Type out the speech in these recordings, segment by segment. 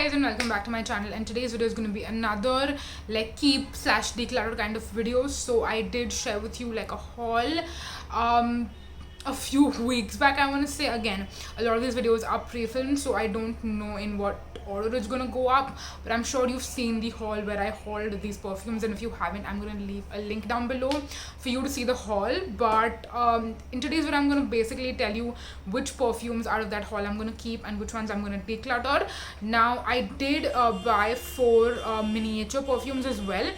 guys, and welcome back to my channel. And today's video is going to be another like keep slash declutter kind of video. So I did share with you like a haul a few weeks back. I want to say, again, a lot of these videos are pre-filmed, so I don't know in what order it's gonna go up, but I'm sure you've seen the haul where I hauled these perfumes, and if you haven't, I'm gonna leave a link down below for you to see the haul. But in today's video, I'm gonna basically tell you which perfumes out of that haul I'm gonna keep and which ones I'm gonna declutter. Now I did buy 4 miniature perfumes as well,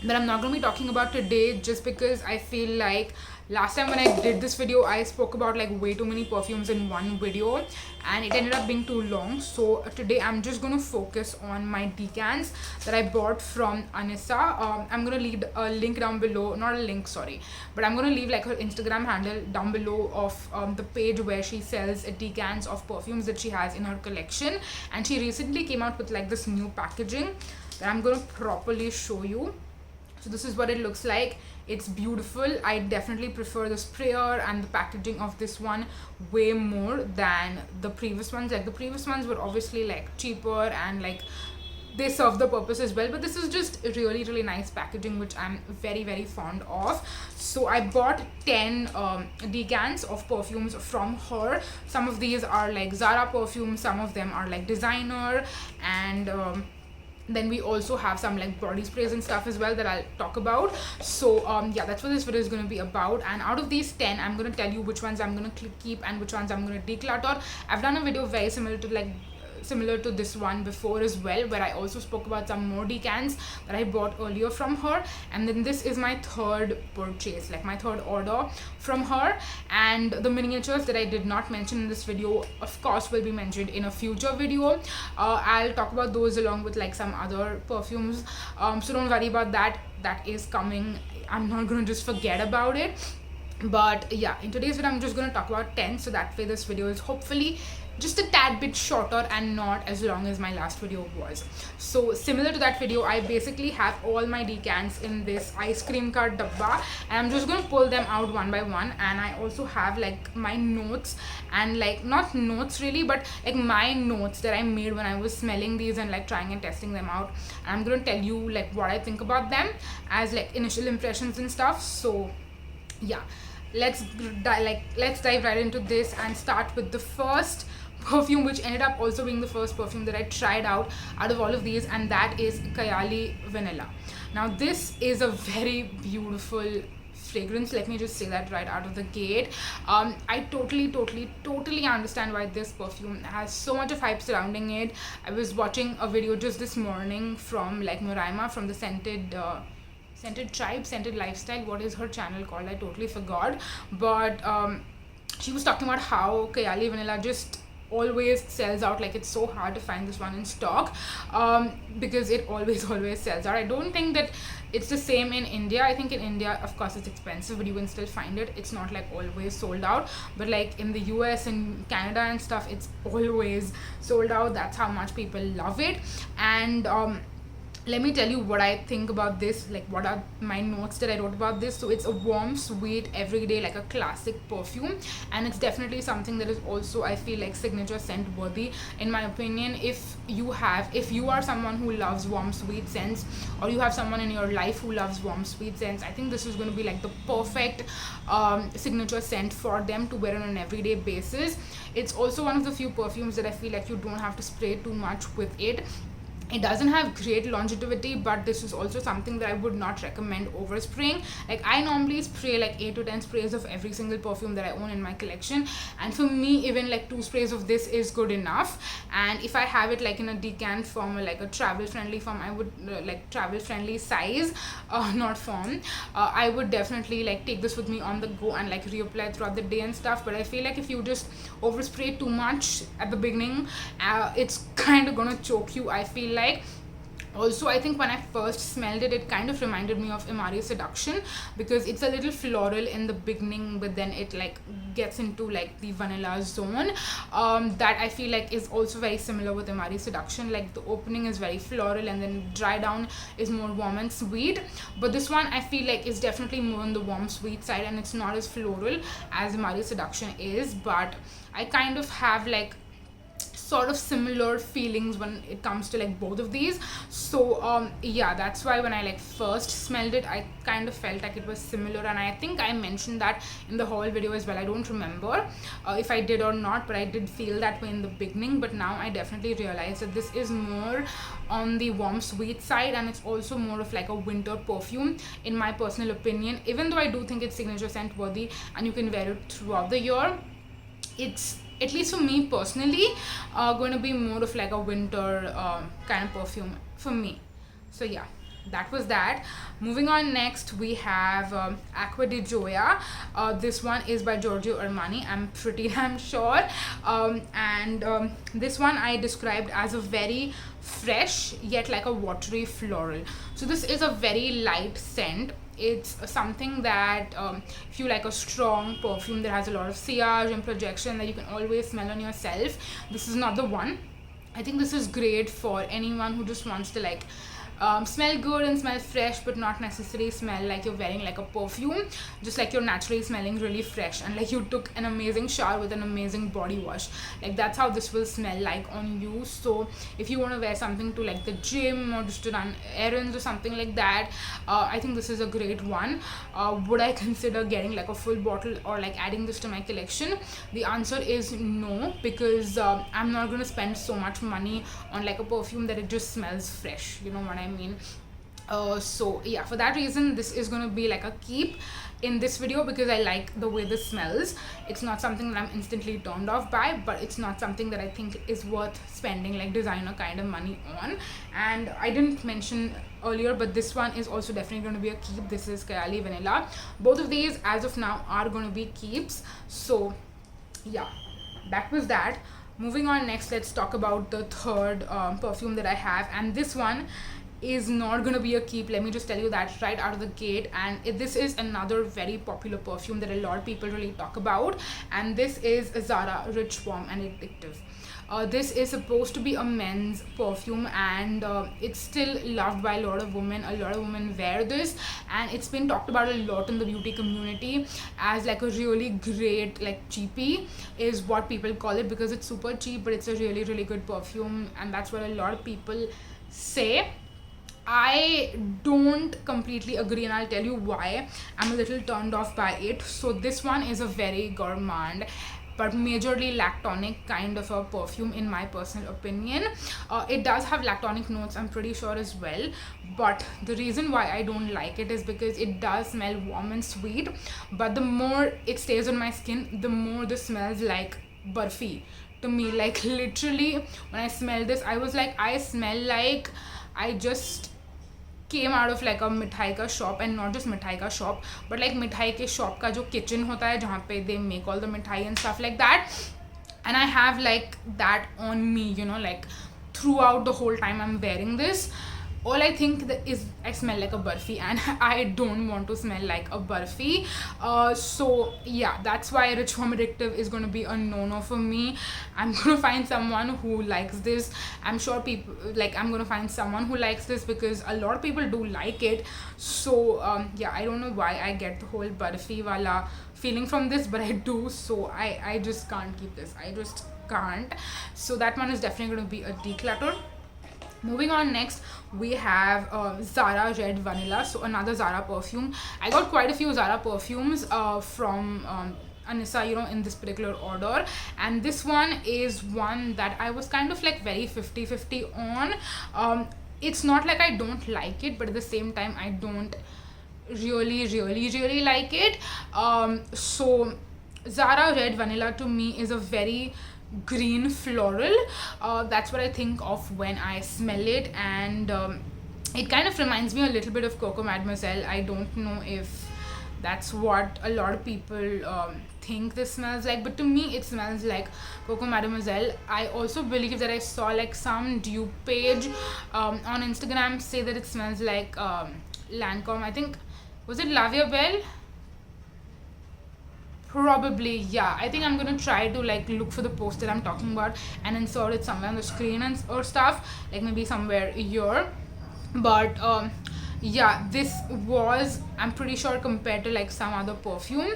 that I'm not going to be talking about today, just because I feel like last time when I did this video I spoke about like way too many perfumes in one video and it ended up being too long. So today I'm just going to focus on my decants that I bought from Anissa. I'm going to leave a link down below, not a link, sorry, but I'm going to leave like her Instagram handle down below of the page where she sells decants of perfumes that she has in her collection. And she recently came out with like this new packaging that I'm going to properly show you. So this is what it looks like. It's beautiful. I definitely prefer the sprayer and the packaging of this one way more than the previous ones. Like the previous ones were obviously like cheaper and like they serve the purpose as well, but this is just really nice packaging, which I'm very fond of. So I bought 10 decants of perfumes from her. Some of these are like Zara perfumes, some of them are like designer, and then we also have some like body sprays and stuff as well that I'll talk about. So yeah, that's what this video is going to be about. And out of these 10, I'm going to tell you which ones I'm going to keep and which ones I'm going to declutter. I've done a video very similar to this one before as well, where I also spoke about some more decants that I bought earlier from her. And then this is my third purchase, like my third order from her. And the miniatures that I did not mention in this video, of course, will be mentioned in a future video. I'll talk about those along with like some other perfumes, so don't worry about that. That is coming. I'm not going to just forget about it. But yeah, in today's video I'm just going to talk about 10, so that way this video is hopefully just a tad bit shorter and not as long as my last video was. So similar to that video, I basically have all my decants in this ice cream card dabba, and I'm just going to pull them out one by one. And I also have like my notes, and like not notes really, but like my notes that I made when I was smelling these and like trying and testing them out. And I'm going to tell you like what I think about them as like initial impressions and stuff. So yeah, let's dive right into this and start with the first perfume, which ended up also being the first perfume that I tried out of all of these, and that is Kayali Vanilla. Now this is a very beautiful fragrance, let me just say that right out of the gate. I totally understand why this perfume has so much of hype surrounding it. I was watching a video just this morning from like Moraima from the Scented Tribe, Scented Lifestyle. What is her channel called? I totally forgot. But she was talking about how Kayali Vanilla just always sells out. Like it's so hard to find this one in stock because it always sells out. I don't think that it's the same in India. I think in India, of course, it's expensive, but you can still find it. It's not like always sold out, but like in the US and Canada and stuff, it's always sold out. That's how much people love it. And let me tell you what I think about this, like what are my notes that I wrote about this. So it's a warm, sweet, everyday, like a classic perfume, and it's definitely something that is also, I feel like, signature scent worthy in my opinion. If you are someone who loves warm, sweet scents, or you have someone in your life who loves warm, sweet scents, I think this is going to be like the perfect signature scent for them to wear on an everyday basis. It's also one of the few perfumes that I feel like you don't have to spray too much with it. It doesn't have great longevity, but this is also something that I would not recommend overspraying. Like I normally spray like 8 to 10 sprays of every single perfume that I own in my collection, and for me even like 2 sprays of this is good enough. And if I have it like in a decant form or like a travel friendly form, I would like travel friendly size, not form, I would definitely like take this with me on the go and like reapply throughout the day and stuff. But I feel like if you just overspray too much at the beginning, it's kind of gonna choke you, I feel like. Also, I think when I first smelled it, it kind of reminded me of Imari Seduction, because it's a little floral in the beginning, but then it like gets into like the vanilla zone. That I feel like is also very similar with Imari Seduction. Like the opening is very floral and then dry down is more warm and sweet. But this one I feel like is definitely more on the warm sweet side, and it's not as floral as Imari Seduction is. But I kind of have like sort of similar feelings when it comes to like both of these. So yeah, that's why when I like first smelled it, I kind of felt like it was similar, and I think I mentioned that in the haul video as well. I don't remember if I did or not, but I did feel that way in the beginning. But now I definitely realize that this is more on the warm sweet side, and it's also more of like a winter perfume in my personal opinion. Even though I do think it's signature scent worthy and you can wear it throughout the year, it's, at least for me personally, going to be more of like a winter kind of perfume for me. So yeah, that was that. Moving on, next we have Aqua De Joya. This one is by Giorgio Armani, I'm pretty damn sure. This one I described as a very fresh yet like a watery floral. So this is a very light scent. It's something that if you like a strong perfume that has a lot of sillage and projection that you can always smell on yourself, this is not the one. I think this is great for anyone who just wants to like smell good and smell fresh, but not necessarily smell like you're wearing like a perfume, just like you're naturally smelling really fresh and like you took an amazing shower with an amazing body wash. Like that's how this will smell like on you. So if you want to wear something to like the gym or just to run errands or something like that, I think this is a great one. Would I consider getting like a full bottle or like adding this to my collection? The answer is no, because I'm not going to spend so much money on like a perfume that it just smells fresh, you know what I mean. So yeah, for that reason this is going to be like a keep in this video, because I like the way this smells. It's not something that I'm instantly turned off by, but it's not something that I think is worth spending like designer kind of money on. And I didn't mention earlier, but this one is also definitely going to be a keep. This is Kayali Vanilla. Both of these as of now are going to be keeps. So yeah, that was that. Moving on, next let's talk about the third perfume that I have, and this one is not gonna be a keep, let me just tell you that right out of the gate. And this is another very popular perfume that a lot of people really talk about, and this is Zara Rich, Warm and Addictive. This is supposed to be a men's perfume, and it's still loved by a lot of women. A lot of women wear this, and it's been talked about a lot in the beauty community as like a really great like cheapie is what people call it, because it's super cheap but it's a really really good perfume, and that's what a lot of people say. I don't completely agree, and I'll tell you why I'm a little turned off by it. So this one is a very gourmand but majorly lactonic kind of a perfume in my personal opinion. It does have lactonic notes, I'm pretty sure, as well, but the reason why I don't like it is because it does smell warm and sweet, but the more it stays on my skin, the more this smells like burfi to me. Like literally when I smell this, I was like, I smell like I just came out of like a मिठाई का shop, and not just मिठाई का shop but like मिठाई के shop का जो kitchen होता है जहाँ पे they make all the मिठाई and stuff like that, and I have like that on me, you know, like throughout the whole time I'm wearing this. All I think that is I smell like a burfi, and I don't want to smell like a burfi. So yeah, that's why Rich Warm Addictive is going to be a no-no for me. I'm going to find someone who likes this. I'm sure people like I'm going to find someone who likes this, because a lot of people do like it. So yeah, I don't know why I get the whole burfi wala feeling from this, but I do. So I just can't keep this. I just can't. So that one is definitely going to be a declutter. Moving on, next we have Zara Red Vanilla. So another Zara perfume. I got quite a few Zara perfumes from Anissa, you know, in this particular order, and this one is one that I was kind of like very 50-50 on. It's not like I don't like it, but at the same time I don't really like it. So Zara Red Vanilla to me is a very green floral. That's what I think of when I smell it, and it kind of reminds me a little bit of Coco Mademoiselle. I don't know if that's what a lot of people think this smells like, but to me it smells like Coco Mademoiselle. I also believe that I saw like some dupe page on Instagram say that it smells like Lancome. I think, was it La Vie Belle? Probably, yeah. I think I'm gonna try to like look for the post that I'm talking about and insert it somewhere on the screen and or stuff, like maybe somewhere here. But yeah, this was, I'm pretty sure, compared to like some other perfume,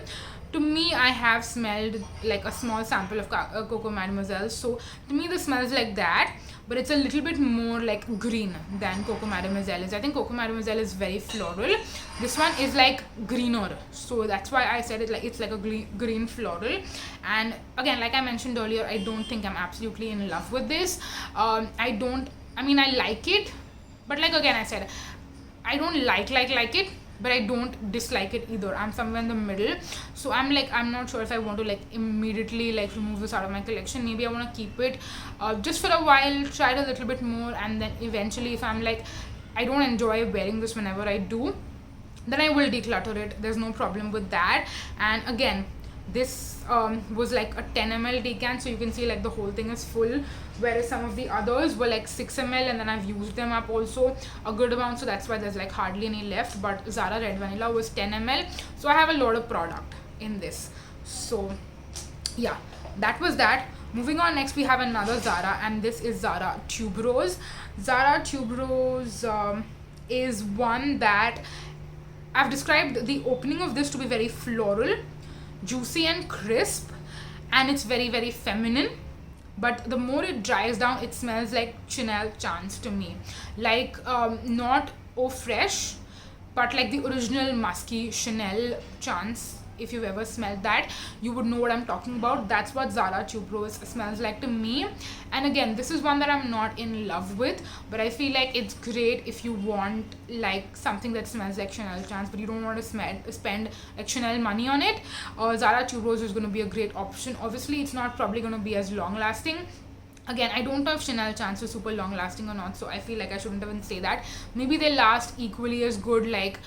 to me, I have smelled like a small sample of Coco Mademoiselle, so to me this smells like that, but it's a little bit more like green than Coco Mademoiselle is. I think Coco Mademoiselle is very floral. This one is like greener, so that's why I said it like it's like a green floral. And again, like I mentioned earlier, I don't think I'm absolutely in love with this. I mean, I like it, but like again I said, I don't like it, but I don't dislike it either. I'm somewhere in the middle, so I'm not sure if I want to like immediately like remove this out of my collection. Maybe I want to keep it just for a while, try it a little bit more, and then eventually if I'm like I don't enjoy wearing this whenever I do, then I will declutter it. There's no problem with that. And again, this was like a 10 ml decan, so you can see like the whole thing is full, whereas some of the others were like 6 ml, and then I've used them up also a good amount, so that's why there's like hardly any left. But Zara Red Vanilla was 10 ml, so I have a lot of product in this. So yeah, that was that. Moving on, next we have another Zara, and this is Zara Tuberose. Zara Tuberose is one that I've described the opening of this to be very floral, juicy and crisp, and it's very, very feminine. But the more it dries down, it smells like Chanel Chance to me. Like not Eau Fresh, but like the original musky Chanel Chance. If you've ever smelled that, you would know what I'm talking about. That's what Zara Tuberose smells like to me. And again, this is one that I'm not in love with, but I feel like it's great if you want like something that smells like Chanel Chance, but you don't want to spend like Chanel money on it. Zara Tuberose is going to be a great option. Obviously, it's not probably going to be as long lasting. Again, I don't know if Chanel Chance is super long lasting or not, so I feel like I shouldn't even say that. Maybe they last equally as good, like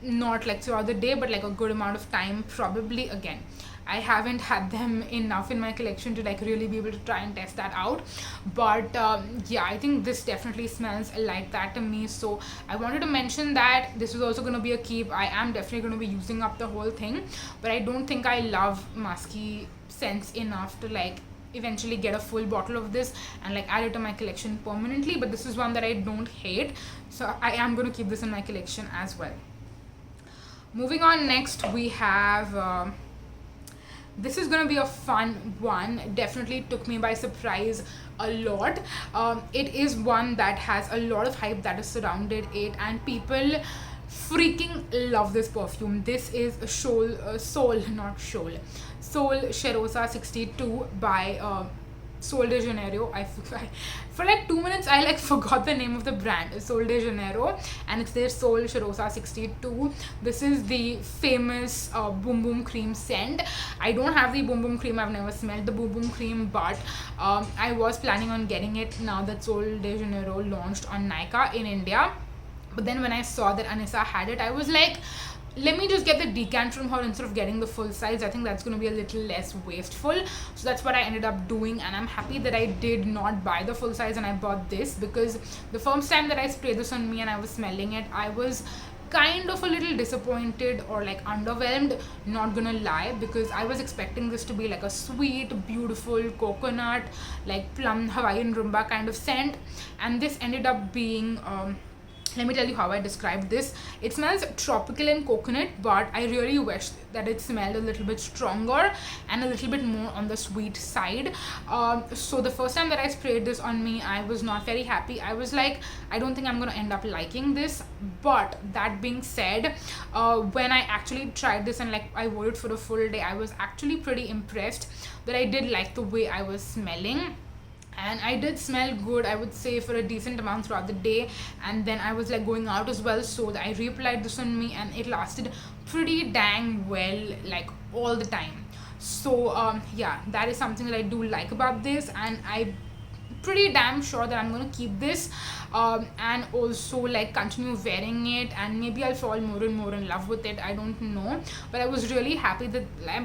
not like throughout the day, but like a good amount of time probably. Again, I haven't had them enough in my collection to like really be able to try and test that out, but yeah, I think this definitely smells like that to me. So I wanted to mention that this is also going to be a keep. I am definitely going to be using up the whole thing, but I don't think I love musky scents enough to like eventually get a full bottle of this and like add it to my collection permanently. But this is one that I don't hate, so I am going to keep this in my collection as well. Moving on, next we have this is going to be a fun one. Definitely took me by surprise a lot. It is one that has a lot of hype that is surrounded it, and people freaking love this perfume. This is Sol Cheirosa 62 by Sol de Janeiro. For like 2 minutes I like forgot the name of the brand, Sol de Janeiro, and it's their Sol Cheirosa 62. This is the famous Boom Boom Cream scent. I don't have the Boom Boom Cream, I've never smelled the Boom Boom Cream, but I was planning on getting it now that Sol de Janeiro launched on Nykaa in India. But then when I saw that Anissa had it, I was like, let me just get the decant from her instead of getting the full size. I think that's going to be a little less wasteful. So that's what I ended up doing, and I'm happy that I did not buy the full size and I bought this, because the first time that I sprayed this on me and I was smelling it, I was kind of a little disappointed or like underwhelmed, not gonna lie, because I was expecting this to be like a sweet, beautiful coconut, like plum Hawaiian rumba kind of scent, and this ended up being let me tell you how I described this. It smells tropical and coconut, but I really wish that it smelled a little bit stronger and a little bit more on the sweet side. So the first time that I sprayed this on me, I was not very happy. I was like, I don't think I'm going to end up liking this. But that being said, when I actually tried this and like I wore it for a full day, I was actually pretty impressed that I did like the way I was smelling. And I did smell good, I would say, for a decent amount throughout the day, and then I was like going out as well, so I reapplied this on me and it lasted pretty dang well, like all the time. So yeah, that is something that I do like about this, and I'm pretty damn sure that I'm going to keep this and also like continue wearing it, and maybe I'll fall more and more in love with it, I don't know. But I was really happy that I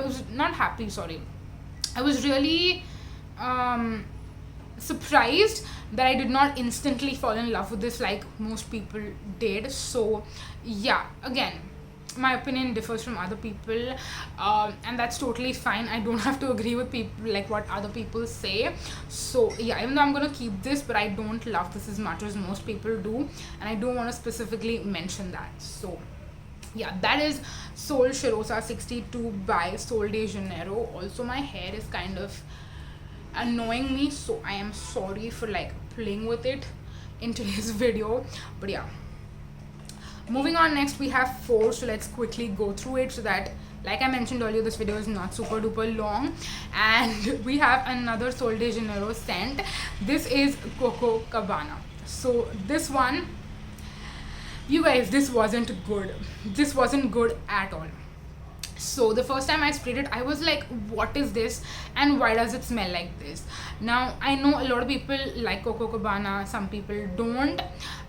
was really surprised that I did not instantly fall in love with this like most people did. So yeah, again, my opinion differs from other people, and that's totally fine. I don't have to agree with people like what other people say. So yeah, even though I'm gonna keep this, but I don't love this as much as most people do, and I don't want to specifically mention that. So Yeah, that is Sol Shirosa 62 by Sol de Janeiro. Also, my hair is kind of annoying me, so I am sorry for like playing with it in today's video. But yeah, moving on, next we have four, so let's quickly go through it so that, like I mentioned earlier, this video is not super duper long. And we have another Sol de Janeiro scent. This is Coco Cabana. So this one, you guys, this wasn't good. This wasn't good at all. So the first time I sprayed it, I was like, what is this and why does it smell like this? Now I know a lot of people like Coco Cabana, some people don't.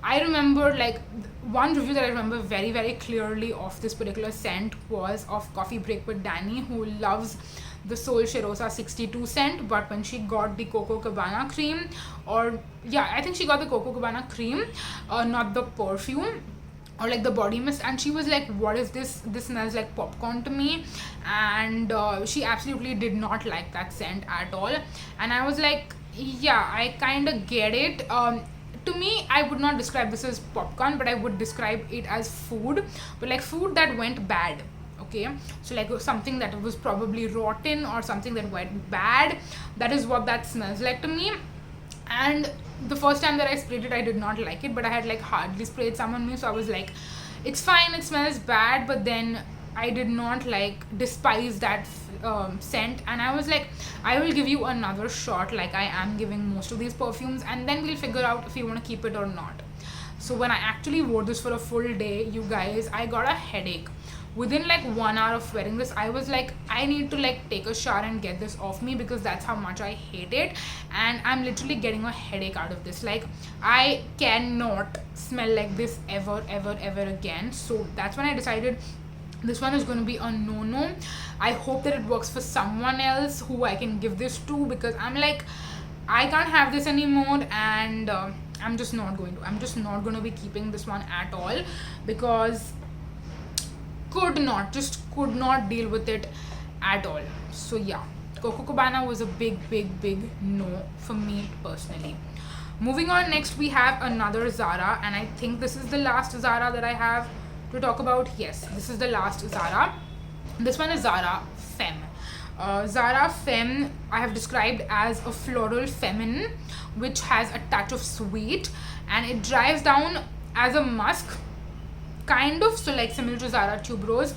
I remember like one review that I remember very very clearly of this particular scent was of Coffee Break with Danny, who loves the Sol Shirosa 62 scent, but when she got the Coco Cabana cream, or yeah, I think she got the Coco Cabana cream, not the perfume or like the body mist, and she was like, what is this, this smells like popcorn to me. And she absolutely did not like that scent at all. And I was like, yeah, I kind of get it. To me, I would not describe this as popcorn, but I would describe it as food, but like food that went bad. Okay, so like something that was probably rotten or something that went bad. That is what that smells like to me. And the first time that I sprayed it, I did not like it, but I had like hardly sprayed some on me, so I was like, it's fine, it smells bad. But then I did not like despise that scent, and I was like, I will give you another shot like I am giving most of these perfumes, and then we'll figure out if you want to keep it or not. So when I actually wore this for a full day, you guys, I got a headache. Within like 1 hour of wearing this, I was like, I need to like take a shower and get this off me, because that's how much I hate it. And I'm literally getting a headache out of this. Like, I cannot smell like this ever again. So that's when I decided this one is going to be a no. I hope that it works for someone else who I can give this to, because I'm like, I can't have this anymore. And I'm just not going to be keeping this one at all, because could not deal with it at all. So yeah, Coco Cabana was a big no for me personally. Moving on, next we have another Zara, and I think this is the last Zara that I have to talk about. Yes, this is the last Zara. This one is Zara Femme. Zara Femme I have described as a floral feminine, which has a touch of sweet, and it dries down as a musk kind of, so like similar to Zara Tuberose.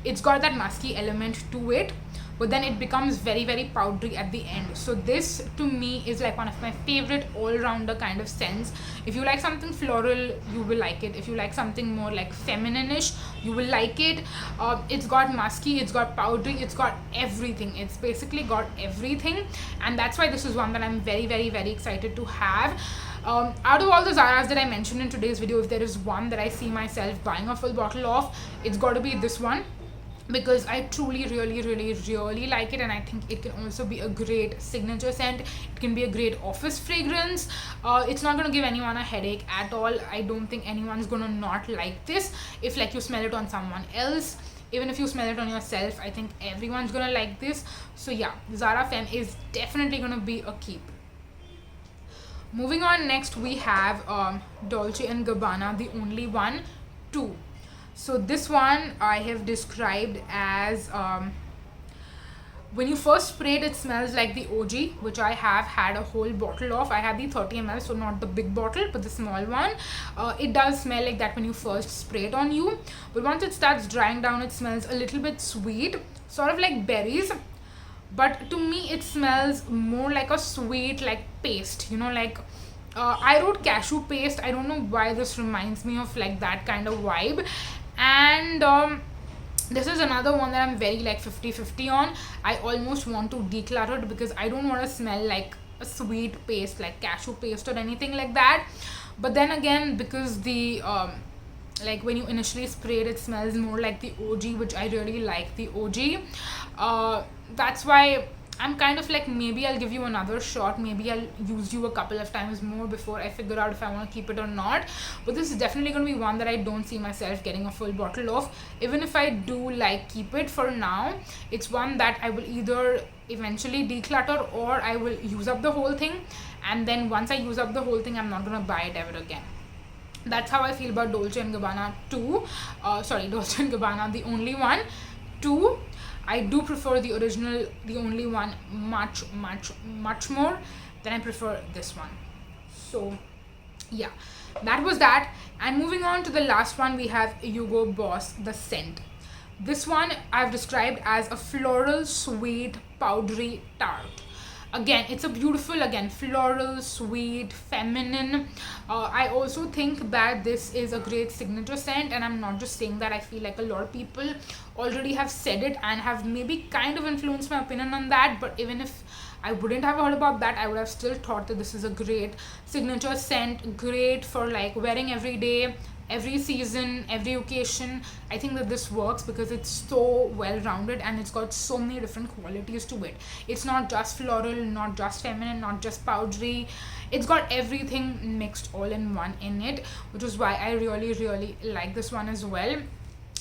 It's got that musky element to it, but then it becomes very powdery at the end. So this to me is like one of my favorite all-rounder kind of scents. If you like something floral, you will like it. If you like something more like feminine-ish, you will like it. It's got musky, it's got powdery, it's got everything. It's basically got everything, and that's why this is one that I'm very excited to have. Out of all the Zaras that I mentioned in today's video, if there is one that I see myself buying a full bottle of, it's got to be this one, because I truly really like it. And I think it can also be a great signature scent. It can be a great office fragrance. It's not going to give anyone a headache at all. I don't think anyone's going to not like this if like you smell it on someone else. Even if you smell it on yourself, I think everyone's going to like this. So yeah, Zara Femme is definitely going to be a keep. Moving on, next we have Dolce and Gabbana, the only one, 2. So this one I have described as, when you first spray it, it smells like the OG, which I have had a whole bottle of. I have the 30 ml, so not the big bottle, but the small one. It does smell like that when you first spray it on you, but once it starts drying down, it smells a little bit sweet, sort of like berries. But to me, it smells more like a sweet, like paste, you know, like I wrote cashew paste. I don't know why this reminds me of like that kind of vibe. And this is another one that I'm very like 50-50 on. I almost want to declutter it, because I don't want to smell like a sweet paste, like cashew paste or anything like that. But then again, because the like when you initially spray it, it smells more like the OG, which I really like the OG. That's why I'm kind of like, maybe I'll give you another shot, maybe I'll use you a couple of times more before I figure out if I want to keep it or not. But this is definitely going to be one that I don't see myself getting a full bottle of. Even if I do like keep it for now, it's one that I will either eventually declutter, or I will use up the whole thing, and then once I use up the whole thing, I'm not going to buy it ever again. That's how I feel about Dolce and Gabbana too. Dolce and Gabbana, the only one. Two, I do prefer the original, the only one, much more than I prefer this one. So yeah, that was that. And moving on to the last one, we have Hugo Boss, the scent. This one I've described as a floral, sweet, powdery tart. Again, it's a beautiful, again, floral, sweet, feminine. I also think that this is a great signature scent, and I'm not just saying that. I feel like a lot of people already have said it and have maybe kind of influenced my opinion on that. But even if I wouldn't have heard about that, I would have still thought that this is a great signature scent, great for like wearing every day, every season, every occasion. I think that this works because it's so well rounded and it's got so many different qualities to it. It's not just floral, not just feminine, not just powdery. It's got everything mixed all in one in it, which is why I really like this one as well.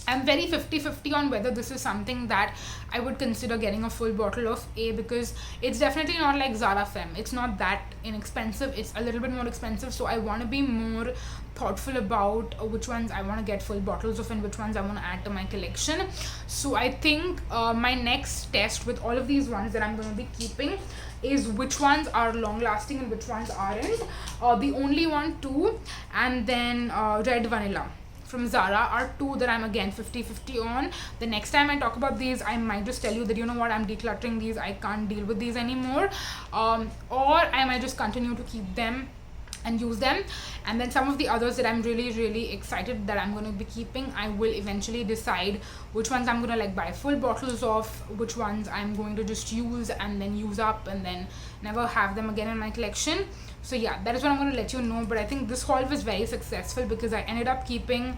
I'm very 50-50 on whether this is something that I would consider getting a full bottle of, because it's definitely not like Zara Femme. It's not that inexpensive. It's a little bit more expensive, so I want to be more thoughtful about which ones I want to get full bottles of and which ones I want to add to my collection. So I think my next test with all of these ones that I'm going to be keeping is which ones are long lasting and which ones aren't. The only one, two, and then Red Vanilla from Zara are two that I'm again 50-50 on. The next time I talk about these, I might just tell you that, you know what, I'm decluttering these, I can't deal with these anymore, or I might just continue to keep them and use them. And then some of the others that I'm really excited that I'm going to be keeping, I will eventually decide which ones I'm going to like buy full bottles of, which ones I'm going to just use and then use up and then never have them again in my collection. So yeah, that is what I'm going to let you know. But I think this haul was very successful because I ended up keeping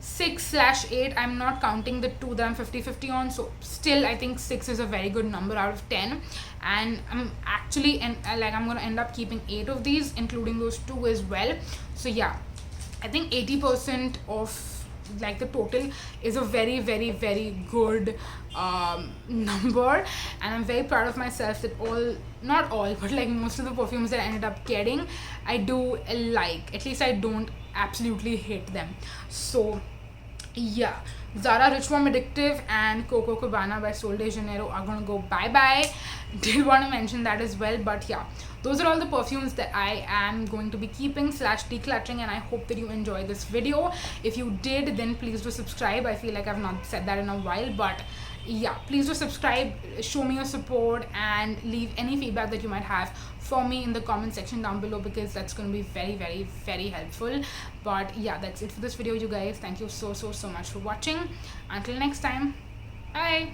6/8. I'm not counting the two that I'm 50-50 on, so still I think 6 is a very good number out of 10. And I'm actually I'm going to end up keeping 8 of these, including those two as well. So yeah, I think 80% of like the total is a very good number, and I'm very proud of myself that not all but like most of the perfumes that I ended up getting, I do like. At least I don't absolutely hate them. So yeah, Zara Rich Mom Addictive and Coco Cabana by Sol de Janeiro are gonna go bye. Did want to mention that as well. But yeah, those are all the perfumes that I am going to be keeping / decluttering, and I hope that you enjoyed this video. If you did, then please do subscribe. I feel like I've not said that in a while, but yeah, please do subscribe, show me your support, and leave any feedback that you might have for me in the comment section down below, because that's going to be very helpful. But yeah, that's it for this video, you guys. Thank you so much for watching. Until next time, bye.